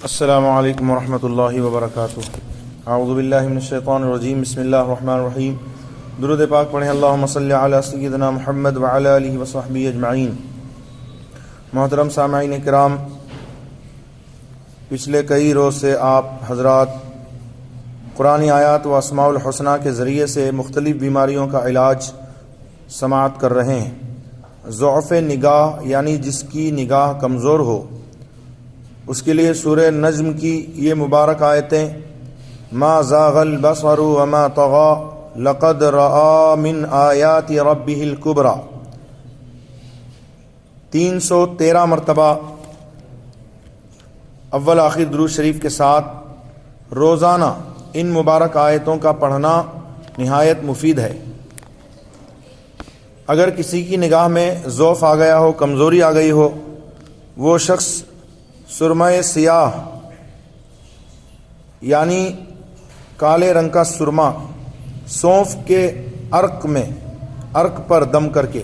السلام علیکم ورحمۃ اللہ وبرکاتہ۔ اعوذ باللہ من الشیطان الرجیم، بسم اللہ الرحمن الرحیم۔ درود پاک پڑھیں اللہم صلی علی سیدنا محمد وعلی آلہ وصحبہ اجمعین۔ محترم سامعین کرام، پچھلے کئی روز سے آپ حضرات قرآنی آیات و اسماء الحسنہ کے ذریعے سے مختلف بیماریوں کا علاج سماعت کر رہے ہیں۔ ضعف نگاہ یعنی جس کی نگاہ کمزور ہو، اس کے لیے سورہ نجم کی یہ مبارک آیتیں ما زاغ البصر وما طغى لقد رأى من آیات ربہ الکبریٰ 313 مرتبہ اول آخر درود شریف کے ساتھ روزانہ ان مبارک آیتوں کا پڑھنا نہایت مفید ہے۔ اگر کسی کی نگاہ میں ضعف آ گیا ہو، کمزوری آ گئی ہو، وہ شخص سرمہ سیاہ یعنی کالے رنگ کا سرما سونف کے عرق پر دم کر کے،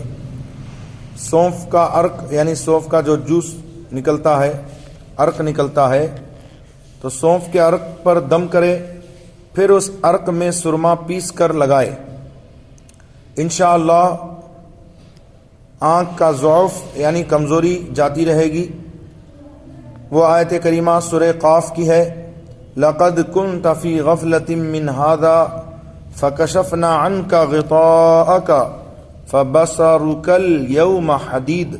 سونف کا عرق یعنی سونف کا جو جوس نکلتا ہے، عرق نکلتا ہے، تو سونف کے عرق پر دم کرے، پھر اس عرق میں سرما پیس کر لگائے، انشاءاللہ آنکھ کا ضعف یعنی کمزوری جاتی رہے گی۔ وہ آیت کریمہ سورہ قاف کی ہے، لَقَدْ كُنْتَ فِي غَفْلَةٍ مِّنْ هَذَا فَكَشَفْنَا عَنْكَ غِطَاءَكَ فَبَصَرُكَ الْيَوْمَ حَدِيدٌ۔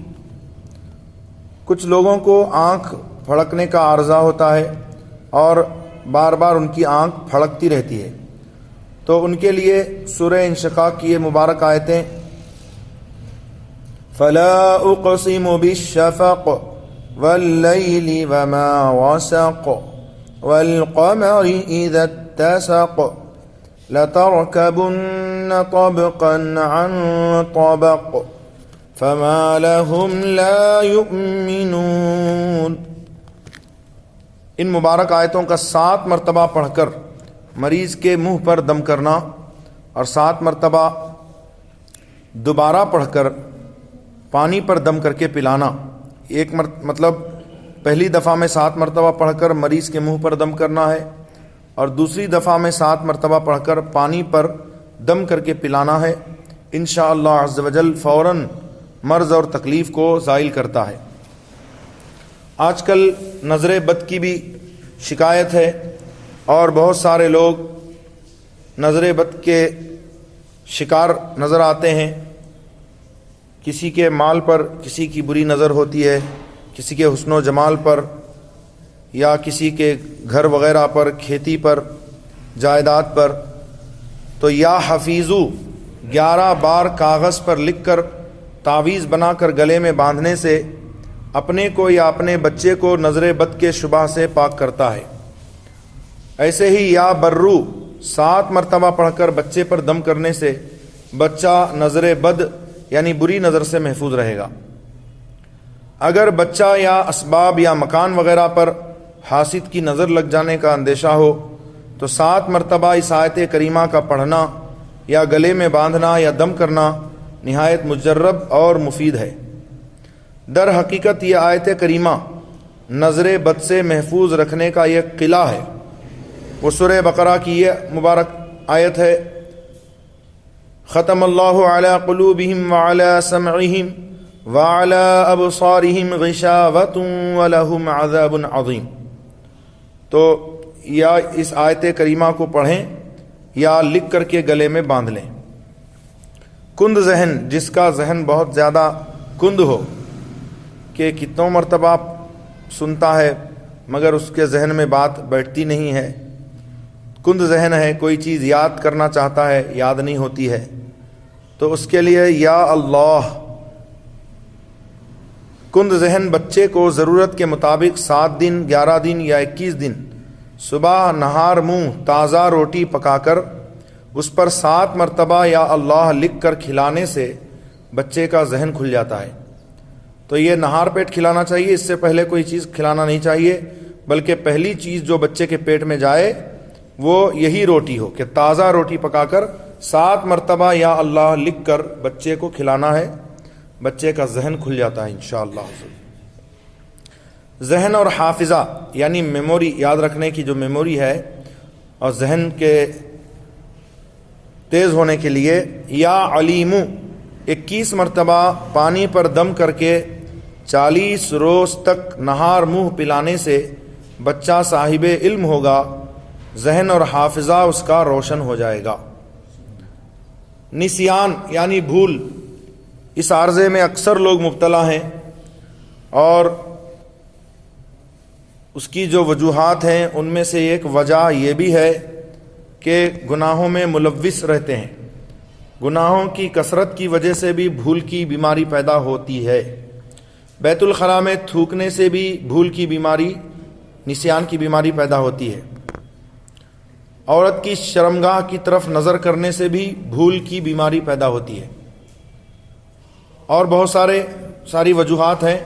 کچھ لوگوں کو آنکھ پھڑکنے کا عارضہ ہوتا ہے اور بار بار ان کی آنکھ پھڑکتی رہتی ہے، تو ان کے لیے سورہ انشقاق کی یہ مبارک آیتیں فَلَا أُقْسِمُ بِالشَّفَقِ وَاللَّيْلِ وَمَا وَسَقَ وَالْقَمَرِ إِذَا اتَّسَقَ لَتَرْكَبُنَّ طَبَقًا عَنْ طَبَقٍ فَمَا لَهُمْ لَا يُؤْمِنُونَ۔ ان مبارک آیتوں کا 7 مرتبہ پڑھ کر مریض کے منہ پر دم کرنا اور 7 مرتبہ دوبارہ پڑھ کر پانی پر دم کر کے پلانا، مطلب پہلی دفعہ میں 7 مرتبہ پڑھ کر مریض کے منہ پر دم کرنا ہے، اور دوسری دفعہ میں 7 مرتبہ پڑھ کر پانی پر دم کر کے پلانا ہے، انشاءاللہ عز و جل فوراً مرض اور تکلیف کو زائل کرتا ہے۔ آج کل نظر بد کی بھی شکایت ہے، اور بہت سارے لوگ نظر بد کے شکار نظر آتے ہیں۔ کسی کے مال پر کسی کی بری نظر ہوتی ہے، کسی کے حسن و جمال پر، یا کسی کے گھر وغیرہ پر، کھیتی پر، جائیداد پر، تو یا حفیظو 11 بار کاغذ پر لکھ کر تعویذ بنا کر گلے میں باندھنے سے اپنے کو یا اپنے بچے کو نظر بد کے شبہ سے پاک کرتا ہے۔ ایسے ہی یا برو 7 مرتبہ پڑھ کر بچے پر دم کرنے سے بچہ نظر بد یعنی بری نظر سے محفوظ رہے گا۔ اگر بچہ یا اسباب یا مکان وغیرہ پر حاسد کی نظر لگ جانے کا اندیشہ ہو تو 7 مرتبہ اس آیت کریمہ کا پڑھنا یا گلے میں باندھنا یا دم کرنا نہایت مجرب اور مفید ہے۔ در حقیقت یہ آیت کریمہ نظر بد سے محفوظ رکھنے کا یہ قلعہ ہے۔ وہ سورہ بقرہ کی یہ مبارک آیت ہے، ختم اللہ علی قلوبہم وعلی سمعہم وعلی ابصارہم غشاوۃ ولہم عذاب عظیم۔ تو یا اس آیت کریمہ کو پڑھیں یا لکھ کر کے گلے میں باندھ لیں۔ کند ذہن، جس کا ذہن بہت زیادہ کند ہو کہ کتنوں مرتبہ سنتا ہے مگر اس کے ذہن میں بات بیٹھتی نہیں ہے، کند ذہن ہے، کوئی چیز یاد کرنا چاہتا ہے یاد نہیں ہوتی ہے، تو اس کے لیے یا اللہ۔ کند ذہن بچے کو ضرورت کے مطابق 7 دن، 11 دن یا 21 دن صبح نہار منہ تازہ روٹی پکا کر اس پر 7 مرتبہ یا اللہ لکھ کر کھلانے سے بچے کا ذہن کھل جاتا ہے۔ تو یہ نہار پیٹ کھلانا چاہیے، اس سے پہلے کوئی چیز کھلانا نہیں چاہیے، بلکہ پہلی چیز جو بچے کے پیٹ میں جائے وہ یہی روٹی ہو، کہ تازہ روٹی پکا کر 7 مرتبہ یا اللہ لکھ کر بچے کو کھلانا ہے، بچے کا ذہن کھل جاتا ہے انشاءاللہ۔ ذہن اور حافظہ یعنی میموری، یاد رکھنے کی جو میموری ہے اور ذہن کے تیز ہونے کے لیے، یا علیمو 21 مرتبہ پانی پر دم کر کے 40 روز تک نہار منہ پلانے سے بچہ صاحب علم ہوگا، ذہن اور حافظہ اس کا روشن ہو جائے گا۔ نسیان یعنی بھول، اس عارضے میں اکثر لوگ مبتلا ہیں، اور اس کی جو وجوہات ہیں ان میں سے ایک وجہ یہ بھی ہے کہ گناہوں میں ملوث رہتے ہیں۔ گناہوں کی کثرت کی وجہ سے بھی بھول کی بیماری پیدا ہوتی ہے۔ بیت الخلاء میں تھوکنے سے بھی بھول کی بیماری، نسیان کی بیماری پیدا ہوتی ہے۔ عورت کی شرمگاہ کی طرف نظر کرنے سے بھی بھول کی بیماری پیدا ہوتی ہے، اور بہت ساری وجوہات ہیں۔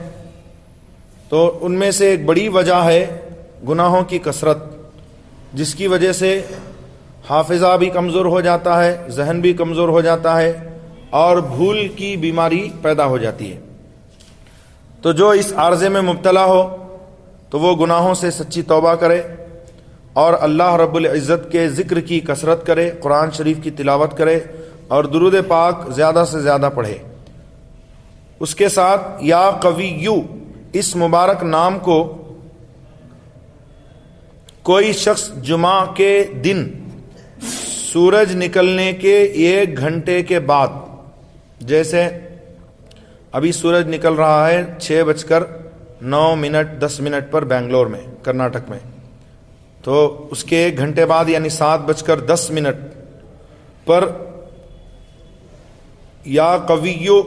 تو ان میں سے ایک بڑی وجہ ہے گناہوں کی کثرت، جس کی وجہ سے حافظہ بھی کمزور ہو جاتا ہے، ذہن بھی کمزور ہو جاتا ہے، اور بھول کی بیماری پیدا ہو جاتی ہے۔ تو جو اس عارضے میں مبتلا ہو تو وہ گناہوں سے سچی توبہ کرے، اور اللہ رب العزت کے ذکر کی کثرت کرے، قرآن شریف کی تلاوت کرے، اور درود پاک زیادہ سے زیادہ پڑھے۔ اس کے ساتھ یا قویو اس مبارک نام کو کوئی شخص جمعہ کے دن سورج نکلنے کے 1 گھنٹے کے بعد، جیسے ابھی سورج نکل رہا ہے 6:09 پر بنگلور میں، کرناٹک میں، تو اس کے 1 گھنٹے بعد یعنی 7:10 پر یا قویو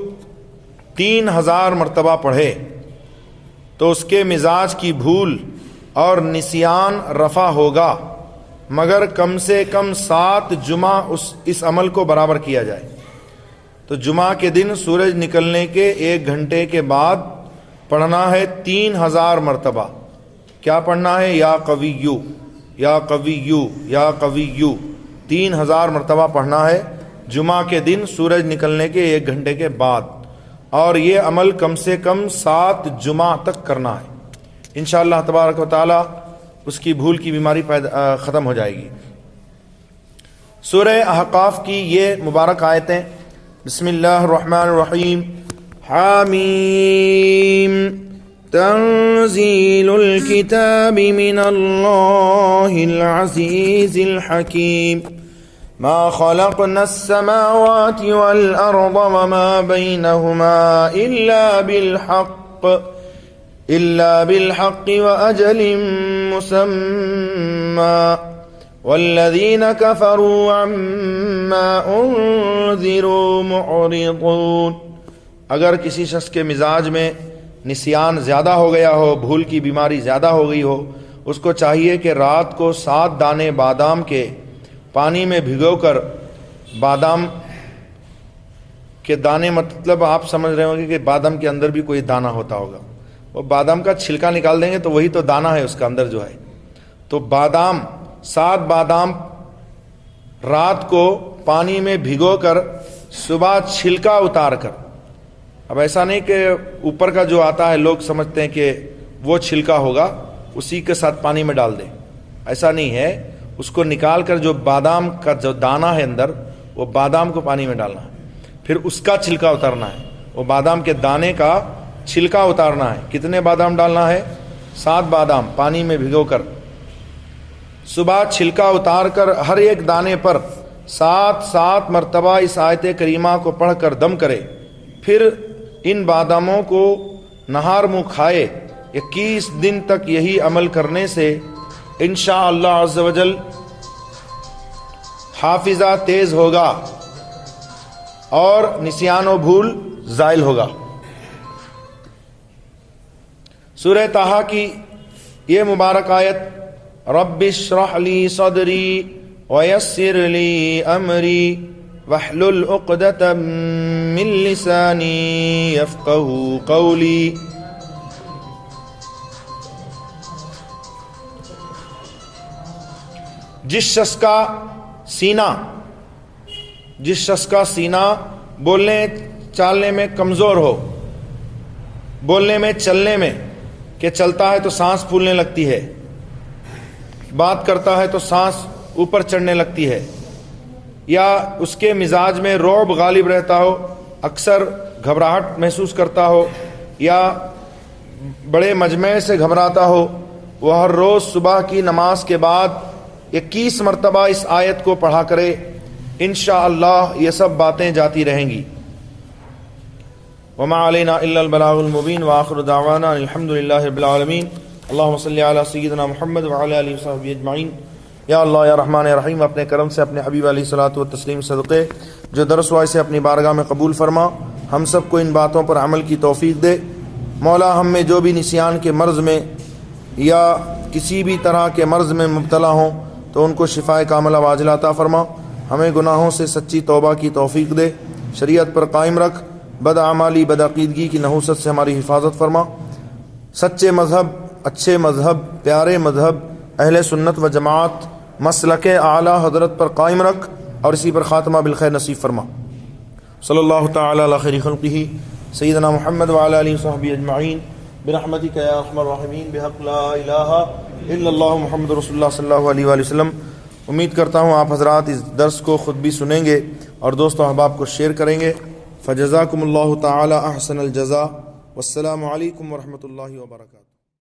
3000 مرتبہ پڑھے تو اس کے مزاج کی بھول اور نسیان رفع ہوگا، مگر کم سے کم 7 جمعہ اس عمل کو برابر کیا جائے۔ تو جمعہ کے دن سورج نکلنے کے 1 گھنٹے کے بعد پڑھنا ہے 3000 مرتبہ۔ کیا پڑھنا ہے؟ یا قویو یا قویو یا قویو، 3000 مرتبہ پڑھنا ہے جمعہ کے دن سورج نکلنے کے 1 گھنٹے کے بعد، اور یہ عمل کم سے کم 7 جمعہ تک کرنا ہے۔ انشاءاللہ تبارک و تعالی اس کی بھول کی بیماری ختم ہو جائے گی۔ سورہ احقاف کی یہ مبارک آیتیں، بسم اللہ الرحمن الرحیم، حامیم تنزیل الکتاب من اللہ العزیز الحکیم، ما خلقنا السماوات والأرض وما بينهما إلا بالحق وأجل مسمى والذين كفروا عما أنذروا معرضون۔ اگر کسی شخص کے مزاج میں نسیان زیادہ ہو گیا ہو، بھول کی بیماری زیادہ ہو گئی ہو، اس کو چاہیے کہ رات کو 7 دانے بادام کے پانی میں بھگو کر، بادام کے دانے مطلب آپ سمجھ رہے ہوں گے کہ بادام کے اندر بھی کوئی دانہ ہوتا ہوگا، وہ بادام کا چھلکا نکال دیں گے تو وہی تو دانہ ہے اس کا اندر جو ہے۔ تو 7 بادام رات کو پانی میں بھگو کر صبح چھلکا اتار کر، اب ایسا نہیں کہ اوپر کا جو آتا ہے لوگ سمجھتے ہیں کہ وہ چھلکا ہوگا اسی کے ساتھ پانی میں ڈال دیں، ایسا نہیں ہے۔ اس کو نکال کر جو بادام کا جو دانہ ہے اندر، وہ بادام کو پانی میں ڈالنا ہے، پھر اس کا چھلکا اتارنا ہے، وہ بادام کے دانے کا چھلکا اتارنا ہے۔ کتنے بادام ڈالنا ہے؟ 7 بادام پانی میں بھگو کر صبح چھلکا اتار کر ہر ایک دانے پر 7 مرتبہ اس آیت کریمہ کو پڑھ کر دم کرے، پھر ان باداموں کو نہار منہ کھائے۔ 21 دن تک یہی عمل کرنے سے انشاءاللہ عز و جل حافظہ تیز ہوگا اور نسیان و بھول زائل ہوگا۔ سورہ طٰہٰ کی یہ مبارک آیت، رب اشرح لی صدری ویسر لی امری واحلل عقدۃ من لسانی یفقہوا قولی۔ جس شخص کا سینہ بولنے چالنے میں کمزور ہو، بولنے میں چلنے میں کہ چلتا ہے تو سانس پھولنے لگتی ہے، بات کرتا ہے تو سانس اوپر چڑھنے لگتی ہے، یا اس کے مزاج میں رعب غالب رہتا ہو، اکثر گھبراہٹ محسوس کرتا ہو، یا بڑے مجمع سے گھبراتا ہو، وہ ہر روز صبح کی نماز کے بعد 21 مرتبہ اس آیت کو پڑھا کرے، انشاءاللہ یہ سب باتیں جاتی رہیں گی۔ وما علینا الا البلاغ المبین وآخر دعوانا الحمدللہ رب العالمین۔ اللہم صلی علی سیدنا محمد وعلی آلہ وصحبہ اجمعین۔ یا اللہ یا رحمان یا رحیم، اپنے کرم سے اپنے حبیب علیہ الصلوۃ والتسلیم صدقے جو درس ہوا اسے اپنی بارگاہ میں قبول فرما، ہم سب کو ان باتوں پر عمل کی توفیق دے۔ مولا ہم میں جو بھی نسیان کے مرض میں یا کسی بھی طرح کے مرض میں مبتلا ہوں تو ان کو شفائے کاملہ وعاجلہ عطا فرما، ہمیں گناہوں سے سچی توبہ کی توفیق دے، شریعت پر قائم رکھ، بد اعمالی بدعقیدگی کی نحوست سے ہماری حفاظت فرما، سچے مذہب، اچھے مذہب، پیارے مذہب، اہل سنت و جماعت، مسلک اعلیٰ حضرت پر قائم رکھ اور اسی پر خاتمہ بالخیر نصیب فرما۔ صلی اللہ تعالی علی خیر خلقہ سیدنا محمد وعلی آلہ وصحبہ اجمعین برحمتک یا ارحم الراحمین بحق لا الہ الا اللہ محمد رسول اللہ صلی اللہ علیہ وآلہ وسلم۔ امید کرتا ہوں آپ حضرات اس درس کو خود بھی سنیں گے اور دوست و احباب کو شیئر کریں گے۔ فجزاکم اللہ تعالی احسن الجزاء، والسلام علیکم ورحمۃ اللہ وبرکاتہ۔